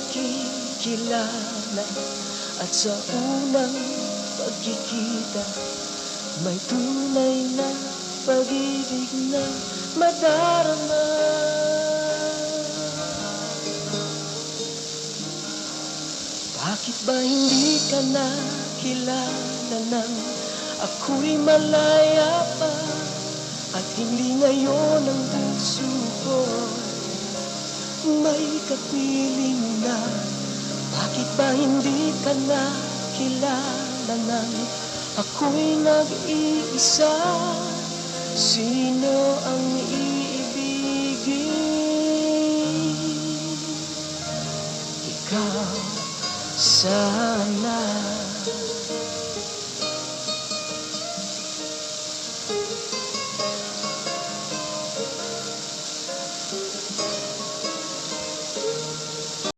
pagkikilala at sa unang pagkikita, may tunay na pag-ibig na madarama. Bakit ba hindi ka nakilala nang ako'y malaya pa? At hindi ngayon ang puso ko may kapiling na. Bakit ba hindi ka nakilala nang ako'y nag-iisa? Sino ang iibigin? Ikaw sana.